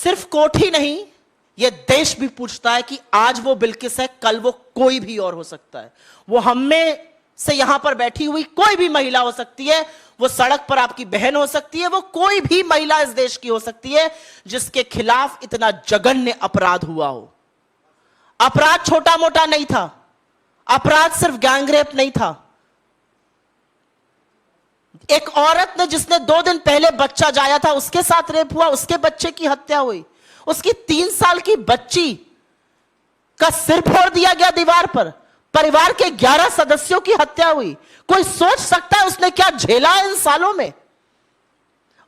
सिर्फ कोर्ट ही नहीं, यह देश भी पूछता है कि आज वो बिल्किस है, कल वो कोई भी और हो सकता है। वो हम में से यहां पर बैठी हुई कोई भी महिला हो सकती है, वो सड़क पर आपकी बहन हो सकती है, वो कोई भी महिला इस देश की हो सकती है जिसके खिलाफ इतना जघन्य अपराध हुआ हो। अपराध छोटा मोटा नहीं था, अपराध सिर्फ गैंगरेप नहीं था। एक औरत ने जिसने 2 दिन पहले बच्चा जाया था, उसके साथ रेप हुआ, उसके बच्चे की हत्या हुई, उसकी 3 साल की बच्ची का सिर फोड़ दिया गया दीवार पर, परिवार के 11 सदस्यों की हत्या हुई। कोई सोच सकता है उसने क्या झेला इन सालों में?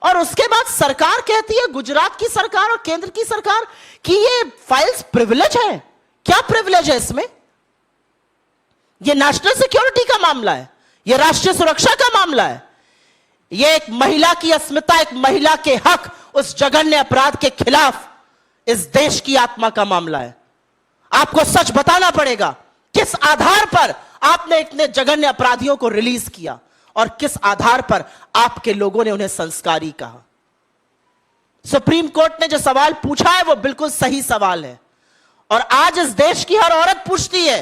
और उसके बाद सरकार कहती है, गुजरात की सरकार और केंद्र की सरकार, कि ये फाइल्स प्रिविलेज है। क्या प्रिविलेज है इसमें? यह नेशनल सिक्योरिटी का मामला है, यह राष्ट्रीय सुरक्षा का मामला है, यह एक महिला की अस्मिता, एक महिला के हक, उस जघन्य अपराध के खिलाफ इस देश की आत्मा का मामला है। आपको सच बताना पड़ेगा, किस आधार पर आपने इतने जघन्य अपराधियों को रिलीज किया और किस आधार पर आपके लोगों ने उन्हें संस्कारी कहा। सुप्रीम कोर्ट ने जो सवाल पूछा है वो बिल्कुल सही सवाल है, और आज इस देश की हर औरत पूछती है,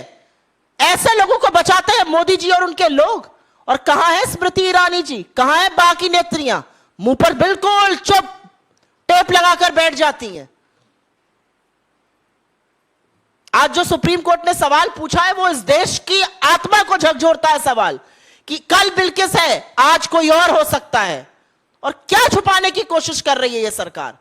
ऐसे लोगों को बचाते हैं मोदी जी और उनके लोग, और कहां है स्मृति ईरानी जी, कहां है बाकी नेत्रियां? मुंह पर बिल्कुल चुप टेप लगाकर बैठ जाती हैं। आज जो सुप्रीम कोर्ट ने सवाल पूछा है वो इस देश की आत्मा को झकझोरता है सवाल, कि कल बिल्किस है, आज कोई और हो सकता है। और क्या छुपाने की कोशिश कर रही है ये सरकार?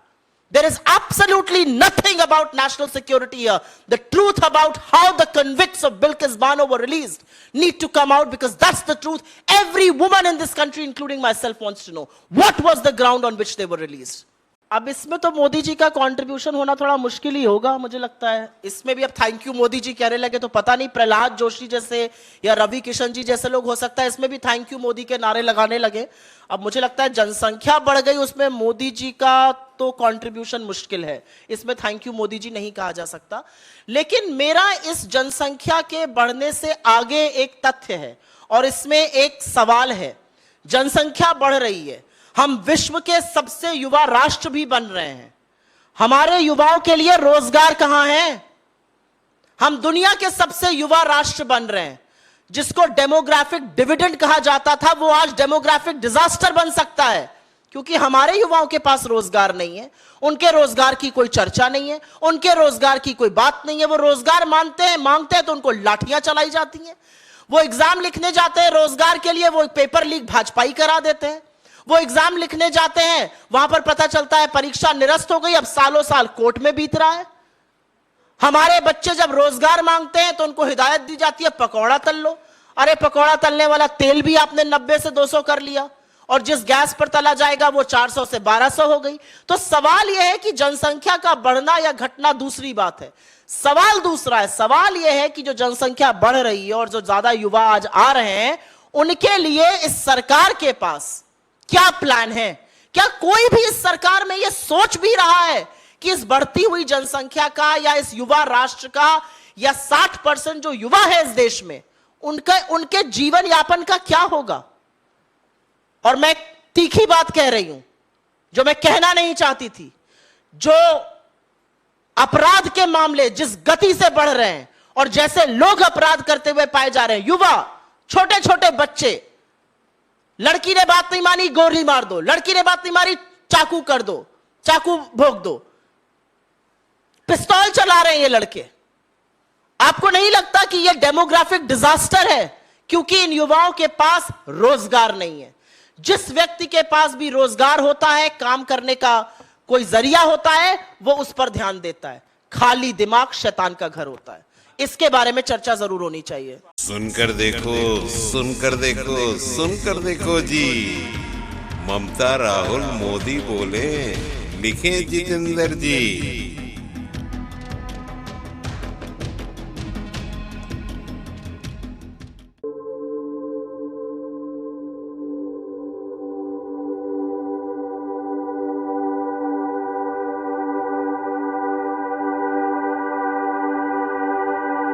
There is absolutely nothing about national security here. The truth about how the convicts of Bilkis Bano were released need to come out, because that's the truth. Every woman in this country, including myself, wants to know what was the ground on which they were released. अब इसमें तो मोदी जी का contribution होना थोड़ा मुश्किल ही होगा, मुझे लगता है। इसमें भी अब थैंक यू मोदी जी कहने लगे तो पता नहीं प्रहलाद जोशी जैसे या रवि किशन जी जैसे लोग हो सकता है इसमें भी थैंक यू मोदी के नारे लगाने लगे। अब मुझे लगता है जनसंख्या बढ़ गई, उसमें मोदी जी का तो कंट्रीब्यूशन मुश्किल है, इसमें थैंक यू मोदी जी नहीं कहा जा सकता। लेकिन मेरा इस जनसंख्या के बढ़ने से आगे एक तथ्य है, और इसमें एक सवाल है। जनसंख्या बढ़ रही है, हम विश्व के सबसे युवा राष्ट्र भी बन रहे हैं, हमारे युवाओं के लिए रोजगार कहां है? हम दुनिया के सबसे युवा राष्ट्र बन रहे हैं। जिसको डेमोग्राफिक डिविडेंड कहा जाता था वो आज डेमोग्राफिक डिजास्टर बन सकता है, क्योंकि हमारे युवाओं के पास रोजगार नहीं है, उनके रोजगार की कोई चर्चा नहीं है, उनके रोजगार की कोई बात नहीं है। वो रोजगार मांगते हैं तो उनको लाठियां चलाई जाती हैं। वो एग्जाम लिखने जाते हैं रोजगार के लिए, वो पेपर लीक भाजपाई करा देते हैं। वो एग्जाम लिखने जाते हैं, वहां पर पता चलता है परीक्षा निरस्त हो गई, अब सालों साल कोर्ट में बीत रहा है। हमारे बच्चे जब रोजगार मांगते हैं तो उनको हिदायत दी जाती है पकौड़ा तल लो। अरे पकौड़ा तलने वाला तेल भी आपने 90 से 200 कर लिया, और जिस गैस पर तला जाएगा वो 400 से 1200 हो गई। तो सवाल यह है कि जनसंख्या का बढ़ना या घटना दूसरी बात है, सवाल दूसरा है। सवाल यह है कि जो जनसंख्या बढ़ रही है और जो ज्यादा युवा आज आ रहे हैं, उनके लिए इस सरकार के पास क्या प्लान है? क्या कोई भी इस सरकार में यह सोच भी रहा है कि इस बढ़ती हुई जनसंख्या का या इस युवा राष्ट्र का या 60% जो युवा है इस देश में, उनके जीवन यापन का क्या होगा? और मैं तीखी बात कह रही हूं जो मैं कहना नहीं चाहती थी। जो अपराध के मामले जिस गति से बढ़ रहे हैं और जैसे लोग अपराध करते हुए पाए जा रहे हैं, युवा, छोटे छोटे बच्चे, लड़की ने बात नहीं मानी गोली मार दो, लड़की ने बात नहीं मारी चाकू कर दो, चाकू भोंक दो, पिस्तौल चला रहे हैं ये लड़के। आपको नहीं लगता कि ये डेमोग्राफिक डिजास्टर है? क्योंकि इन युवाओं के पास रोजगार नहीं है। जिस व्यक्ति के पास भी रोजगार होता है, काम करने का कोई जरिया होता है, वो उस पर ध्यान देता है। खाली दिमाग शैतान का घर होता है। इसके बारे में चर्चा जरूर होनी चाहिए। सुनकर देखो, सुनकर देखो, सुनकर देखो जी। ममता राहुल मोदी बोले, लिखे जितेंद्र जी।